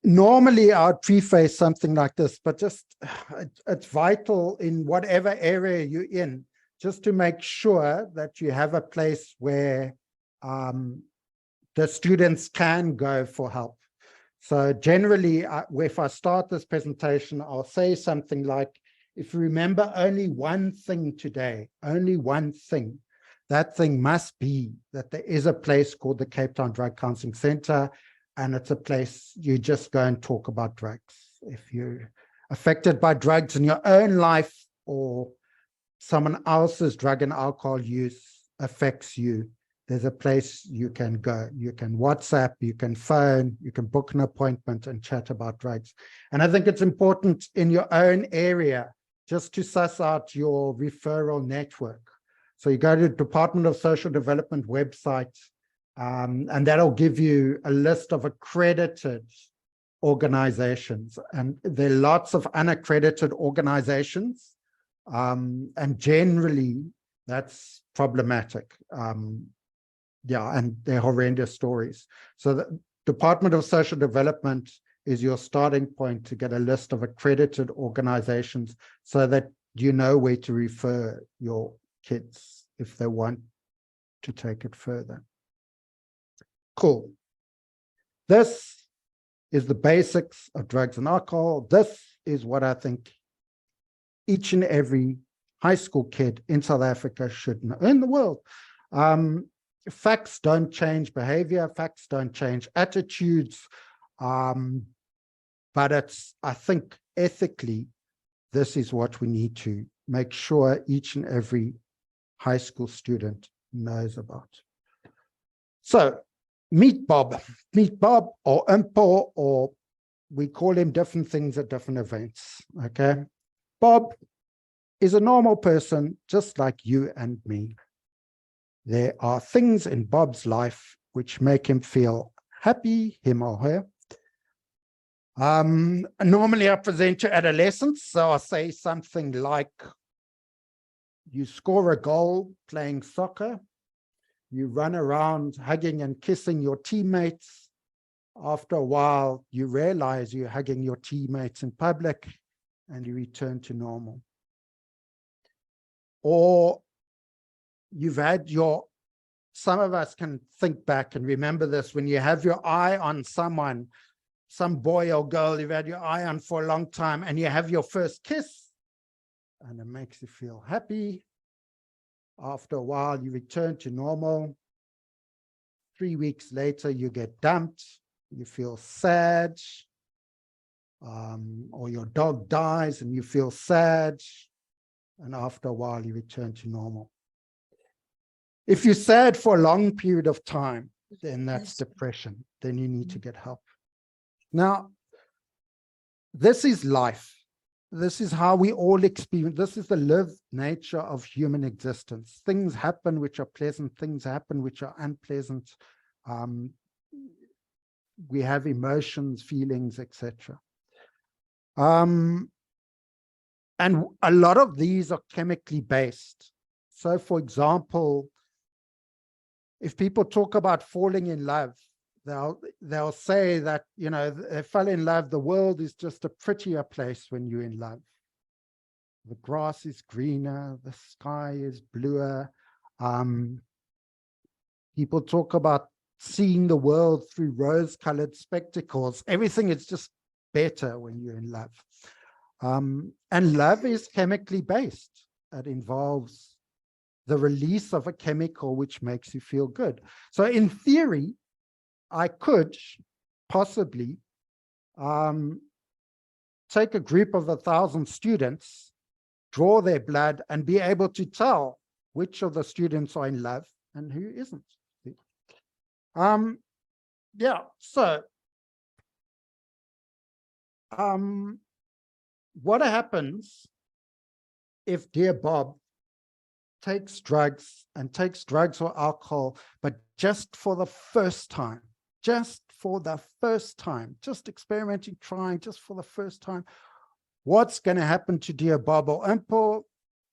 Normally I'd preface something like this, but just it's vital in whatever area you're in, just to make sure that you have a place where the students can go for help. So generally, if I start this presentation, I'll say something like, if you remember only one thing today, only one thing, that thing must be that there is a place called the Cape Town Drug Counselling Centre, and it's a place you just go and talk about drugs. If you're affected by drugs in your own life, or someone else's drug and alcohol use affects you, there's a place you can go. You can WhatsApp, you can phone, you can book an appointment and chat about drugs. And I think it's important in your own area just to suss out your referral network. So you go to the Department of Social Development website, and that'll give you a list of accredited organizations. And there are lots of unaccredited organizations, and generally that's problematic. Yeah, and they're horrendous stories. So the Department of Social Development is your starting point to get a list of accredited organizations so that you know where to refer your kids if they want to take it further. Cool. This is the basics of drugs and alcohol. This is what I think each and every high school kid in South Africa should know, in the world. Facts don't change behavior, facts don't change attitudes, but it's, I think, ethically, this is what we need to make sure each and every high school student knows about. So, meet Bob or Impo, or we call him different things at different events, okay? Bob is a normal person just like you and me. There are things in Bob's life which make him feel happy, him or her. Normally I present to adolescents, so I'll say something like, you score a goal playing soccer, you run around hugging and kissing your teammates. After a while, you realize you're hugging your teammates in public and you return to normal. Or you've had some of us can think back and remember this, when you have your eye on someone, some boy or girl you've had your eye on for a long time, and you have your first kiss and it makes you feel happy. After a while, you return to normal. 3 weeks later, you get dumped, you feel sad, or your dog dies and you feel sad, and after a while, you return to normal. If you're sad for a long period of time, then that's depression. Then you need to get help. Now, this is life. This is how we all experience. This is the lived nature of human existence. Things happen which are pleasant, things happen which are unpleasant. We have emotions, feelings, etc. And a lot of these are chemically based. So, for example, if people talk about falling in love, they'll say that, you know, they fell in love. The world is just a prettier place when you're in love. The grass is greener, the sky is bluer. People talk about seeing the world through rose-colored spectacles. Everything is just better when you're in love. And love is chemically based. It involves the release of a chemical which makes you feel good. So in theory, I could possibly take a group of 1,000 students, draw their blood, and be able to tell which of the students are in love and who isn't. Yeah, so what happens if dear Bob takes drugs or alcohol, but just for the first time, just experimenting, trying, just for the first time? What's going to happen to dear Bob or Impo?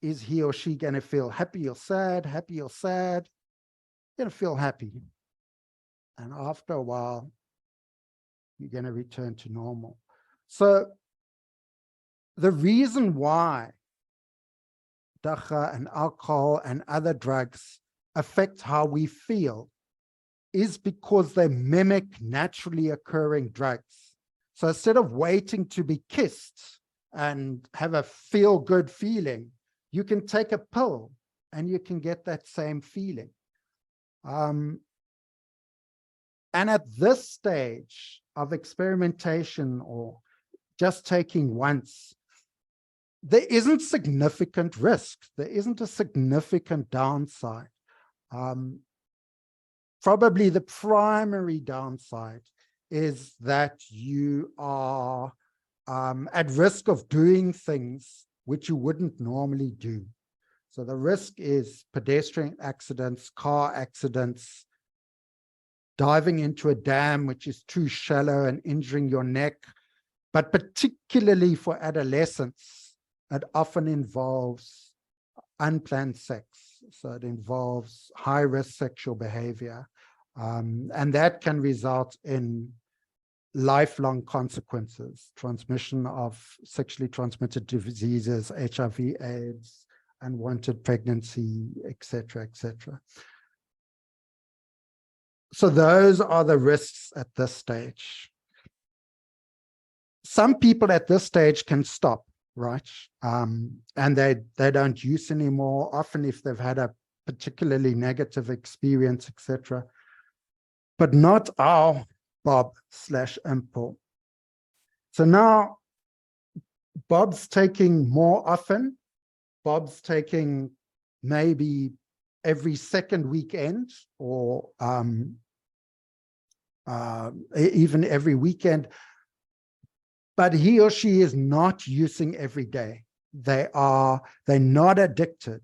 Is he or she going to feel happy or sad? Happy or sad? Going to feel happy. And after a while, you're going to return to normal. So the reason why dagga and alcohol and other drugs affect how we feel is because they mimic naturally occurring drugs. So instead of waiting to be kissed and have a feel-good feeling, you can take a pill and you can get that same feeling. And at this stage of experimentation or just taking once, there isn't significant risk. There isn't a significant downside. Probably the primary downside is that you are at risk of doing things which you wouldn't normally do. So the risk is pedestrian accidents, car accidents, diving into a dam which is too shallow and injuring your neck. But particularly for adolescents, it often involves unplanned sex. So it involves high-risk sexual behavior. And that can result in lifelong consequences, transmission of sexually transmitted diseases, HIV, AIDS, unwanted pregnancy, etc., etc. So those are the risks at this stage. Some people at this stage can stop, right? And they don't use anymore, often if they've had a particularly negative experience, etc. But not our Bob/Impel. So now Bob's taking more often. Bob's taking maybe every second weekend or even every weekend. But he or she is not using every day. They're not addicted.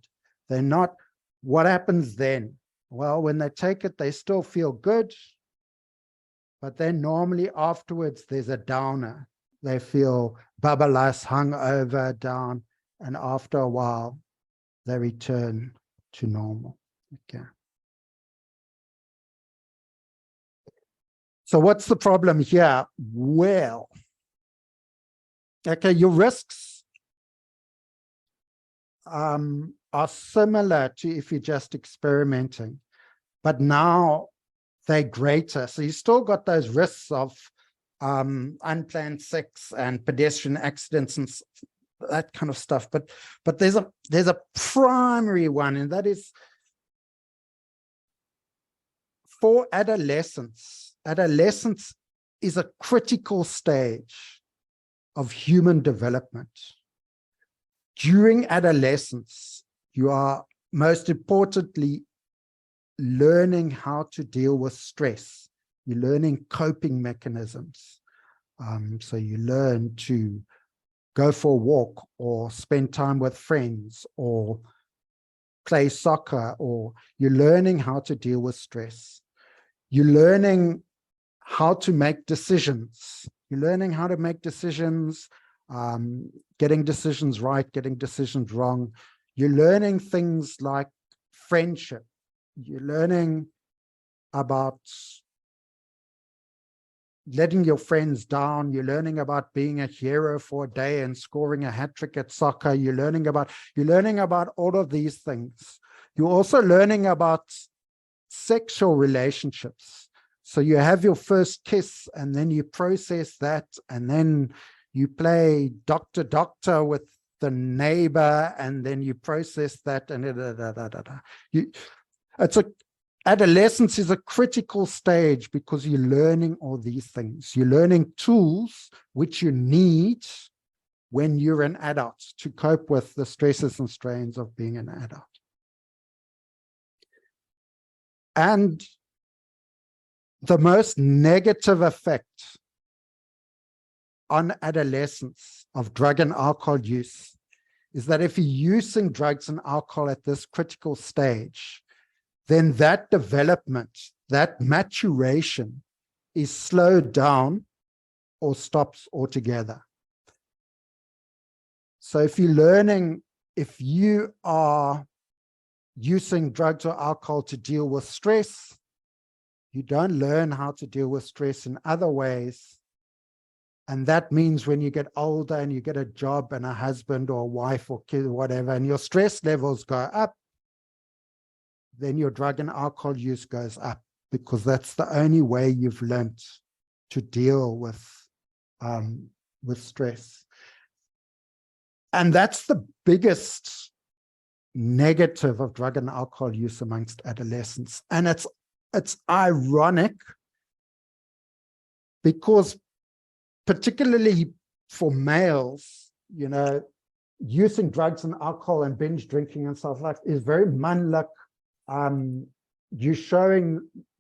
They're not. What happens then? Well, when they take it, they still feel good. But then normally afterwards, there's a downer. They feel babbelas, hungover, down. And after a while, they return to normal. Okay. So what's the problem here? Well, okay, your risks are similar to if you're just experimenting, but now they're greater. So you still got those risks of unplanned sex and pedestrian accidents and that kind of stuff. But there's a primary one, and that is for adolescence. Adolescence is a critical stage of human development. During adolescence, you are most importantly learning how to deal with stress. You're learning coping mechanisms. So you learn to go for a walk or spend time with friends or play soccer, or you're learning how to deal with stress. You're learning how to make decisions. You're learning how to make decisions, getting decisions right, getting decisions wrong. You're learning things like friendship. You're learning about letting your friends down. You're learning about being a hero for a day and scoring a hat trick at soccer. You're learning about all of these things. You're also learning about sexual relationships. So you have your first kiss and then you process that, and then you play doctor with the neighbor, and then you process that, and adolescence is a critical stage because you're learning all these things. You're learning tools which you need when you're an adult to cope with the stresses and strains of being an adult. And the most negative effect on adolescence of drug and alcohol use is that if you're using drugs and alcohol at this critical stage, then that development, that maturation is slowed down or stops altogether. So if you are using drugs or alcohol to deal with stress, You don't learn how to deal with stress in other ways. And that means when you get older and you get a job and a husband or a wife or kid or whatever, and your stress levels go up, then your drug and alcohol use goes up, because that's the only way you've learned to deal with stress. And that's the biggest negative of drug and alcohol use amongst adolescents. And it's ironic, because particularly for males, using drugs and alcohol and binge drinking and stuff like that is very manlik.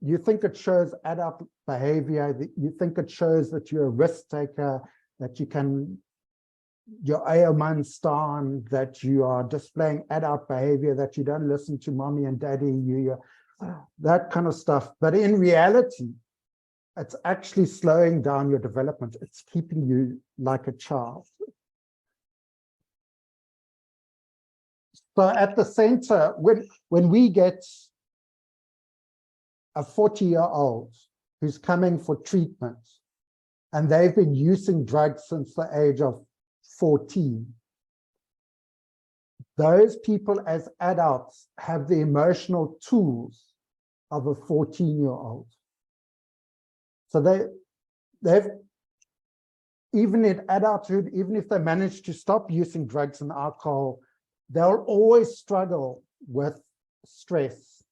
You think it shows adult behavior, that you think it shows that you're a risk taker, that you're Eiermann staan, that you are displaying adult behavior, that you don't listen to mommy and daddy, that kind of stuff. But in reality, it's actually slowing down your development. It's keeping you like a child. So at the center, when we get a 40-year-old who's coming for treatment and they've been using drugs since the age of 14, those people as adults have the emotional tools of a 14-year-old. So they've, even in adulthood, even if they manage to stop using drugs and alcohol, they'll always struggle with stress,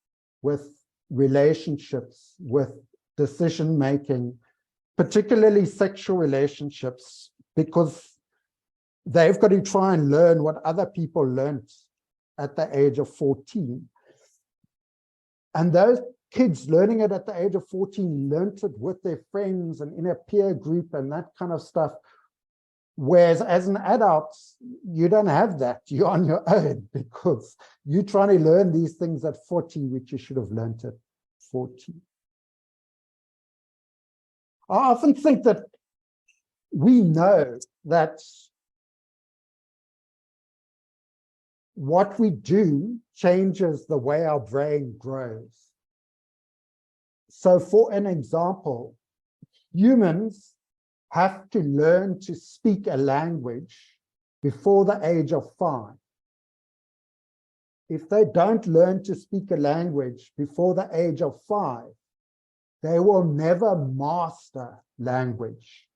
with relationships, with decision-making, particularly sexual relationships, because they've got to try and learn what other people learned at the age of 14. And those kids learning it at the age of 14 learned it with their friends and in a peer group and that kind of stuff. Whereas as an adult, you don't have that. You're on your own, because you're trying to learn these things at 40, which you should have learned at 14. I often think that we know that what we do changes the way our brain grows. So for an example, humans have to learn to speak a language before the age of 5. If they don't learn to speak a language before the age of 5, they will never master language.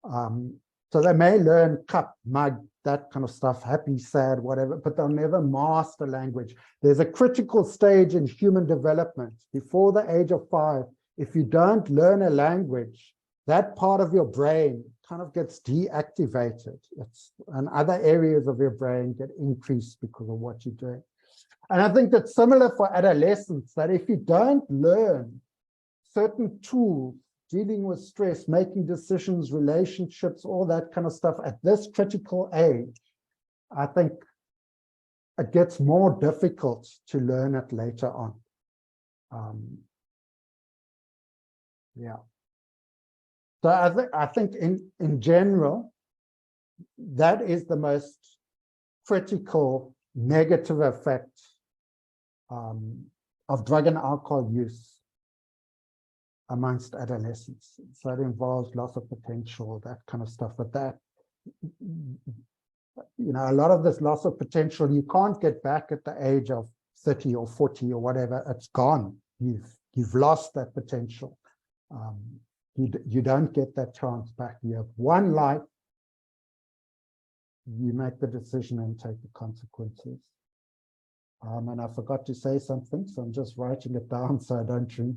So they may learn cup, mug, that kind of stuff, happy, sad, whatever, but they'll never master language. There's a critical stage in human development before the age of 5. If you don't learn a language, that part of your brain kind of gets deactivated. And other areas of your brain get increased because of what you're doing. And I think that's similar for adolescents, that if you don't learn certain tools, dealing with stress, making decisions, relationships, all that kind of stuff at this critical age, I think it gets more difficult to learn it later on. Yeah. So I think in general, that is the most critical negative effect of drug and alcohol use amongst adolescents. So it involves loss of potential, that kind of stuff. But that, a lot of this loss of potential, you can't get back at the age of 30 or 40 or whatever. It's gone. You've lost that potential. You don't get that chance back. You have one life. You make the decision and take the consequences. And I forgot to say something, so I'm just writing it down so I don't drink.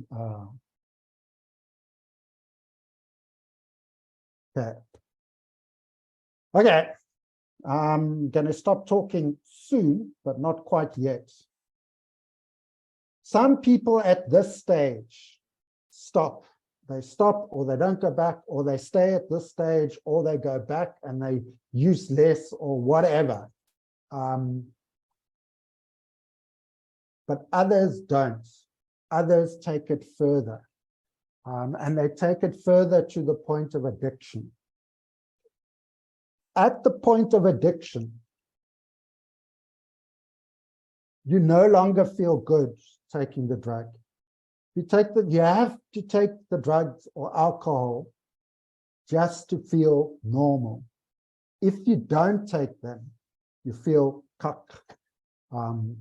Okay. I'm going to stop talking soon, but not quite yet. Some people at this stage stop. They stop, or they don't go back, or they stay at this stage, or they go back and they use less or whatever. But others don't. Others take it further. And they take it further to the point of addiction. At the point of addiction, you no longer feel good taking the drug. You have to take the drugs or alcohol just to feel normal. If you don't take them, you feel cuck. And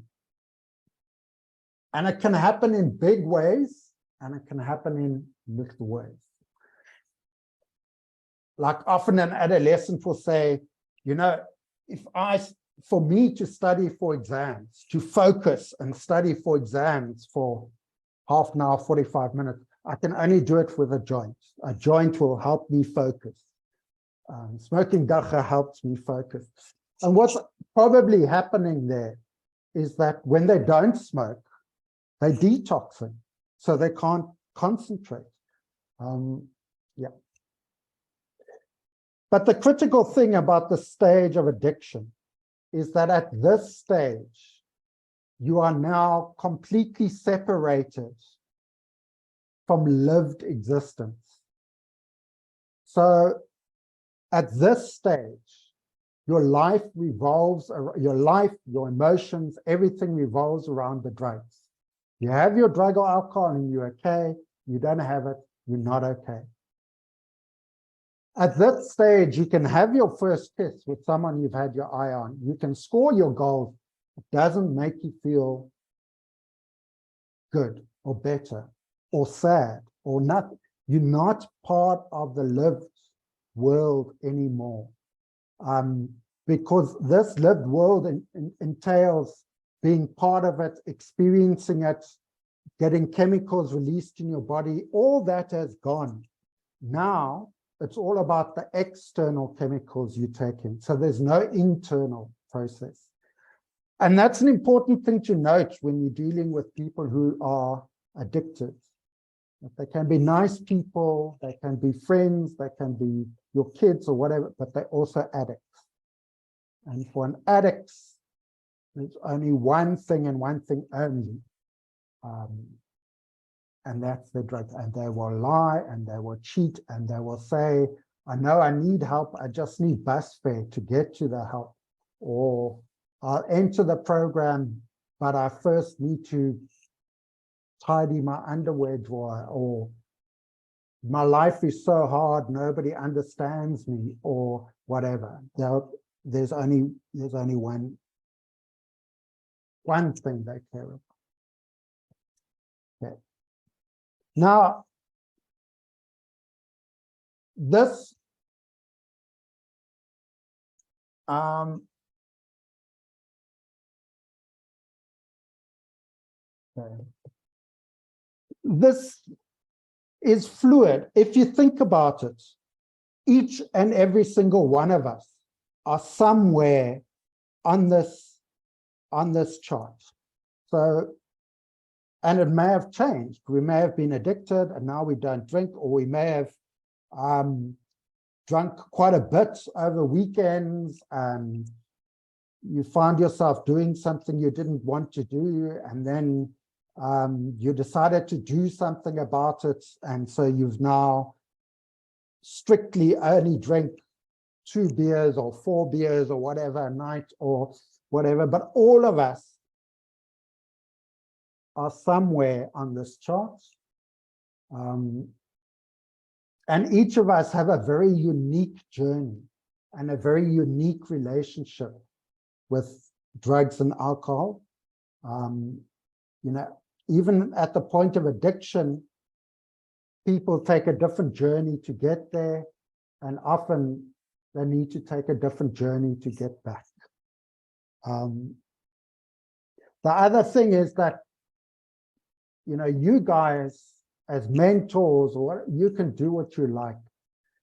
it can happen in big ways, and it can happen in little ways. Like often an adolescent will say, you know, for me to study for exams, to focus and study for exams for half an hour, 45 minutes, I can only do it with a joint. A joint will help me focus. Smoking dacha helps me focus. And what's probably happening there is that when they don't smoke, they're detoxing, so they can't concentrate. Yeah. But the critical thing about the stage of addiction is that at this stage, you are now completely separated from lived existence. So at this stage, your life revolves, your emotions, everything revolves around the drugs. You have your drug or alcohol and you're okay. You don't have it, you're not okay. At that stage, you can have your first kiss with someone you've had your eye on. You can score your goals. It doesn't make you feel good or better or sad or nothing. You're not part of the lived world anymore. Because this lived world entails being part of it, experiencing it, getting chemicals released in your body. All that has gone. Now, it's all about the external chemicals you take in. So there's no internal process. And that's an important thing to note when you're dealing with people who are addicted. They can be nice people, they can be friends, they can be your kids or whatever, but they're also addicts. And for an addict, there's only one thing and one thing only. And that's the drug. And they will lie and they will cheat and they will say, I know I need help, I just need bus fare to get to the help. Or I'll enter the program, but I first need to tidy my underwear drawer, or my life is so hard, nobody understands me, or whatever. There's only one thing they care about. Okay. Now, this okay. This is fluid. If you think about it, each and every single one of us are somewhere on this chart. So, and it may have changed. We may have been addicted and now we don't drink, or we may have drunk quite a bit over weekends, and you find yourself doing something you didn't want to do, and then you decided to do something about it, and so you've now strictly only drink 2 beers or 4 beers or whatever a night or whatever. But all of us are somewhere on this chart. And each of us have a very unique journey and a very unique relationship with drugs and alcohol. You know, even at the point of addiction, people take a different journey to get there, and often they need to take a different journey to get back. The other thing is that, you know, you guys as mentors, or you can do what you like,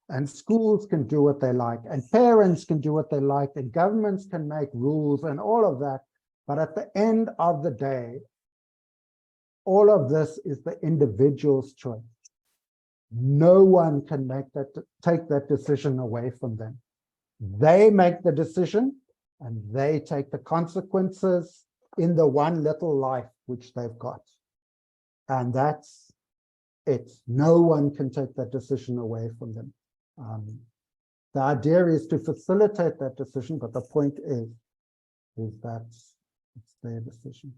and schools can do what they like, and parents can do what they like, and governments can make rules and all of that. But at the end of the day, all of this is the individual's choice. No one can take that decision away from them. They make the decision and they take the consequences in the one little life which they've got. And that's it. No one can take that decision away from them. The idea is to facilitate that decision, but the point is that it's their decision.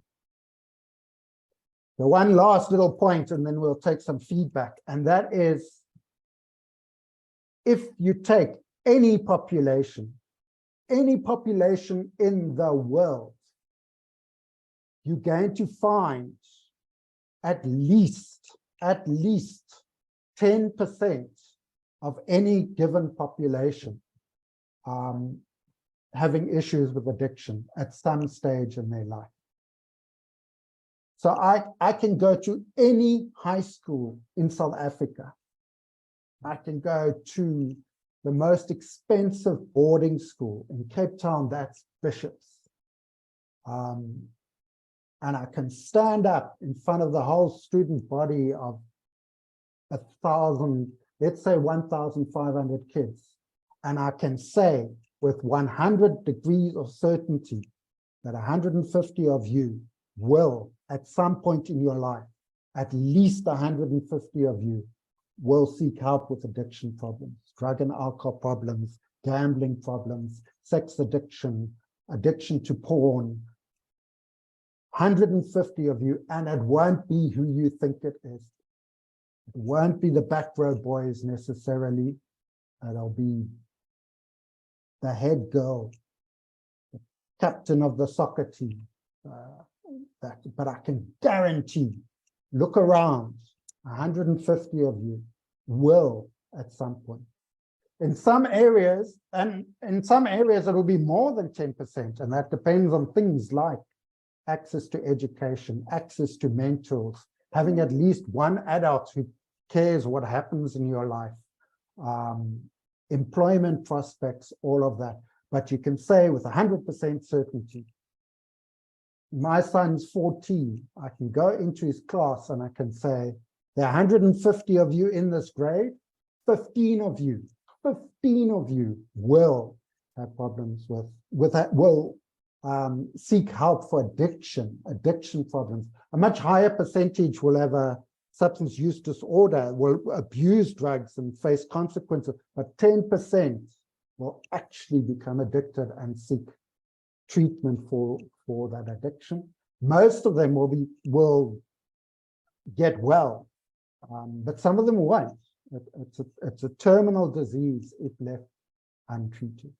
The one last little point, and then we'll take some feedback, and that is, if you take any population in the world, you're going to find at least 10% of any given population having issues with addiction at some stage in their life. So I can go to any high school in South Africa. I can go to the most expensive boarding school in Cape Town, that's Bishop's. And I can stand up in front of the whole student body of 1,000, let's say 1,500 kids. And I can say with 100 degrees of certainty that 150 of you will, at some point in your life, at least 150 of you will seek help with addiction problems, drug and alcohol problems, gambling problems, sex addiction, addiction to porn. 150 of you, and it won't be who you think it is. It won't be the back row boys necessarily. It'll be the head girl, the captain of the soccer team. But I can guarantee, look around, 150 of you will at some point. In some areas, and in some areas it will be more than 10%, and that depends on things like access to education, access to mentors, having at least one adult who cares what happens in your life, employment prospects, all of that. But you can say with 100% certainty, my son's 14, I can go into his class and I can say, there are 150 of you in this grade, 15 of you will have problems with that, will seek help for addiction problems. A much higher percentage will have a substance use disorder, will abuse drugs and face consequences, but 10% will actually become addicted and seek treatment for that addiction. Most of them will get well, but some of them won't. It's a terminal disease if left untreated.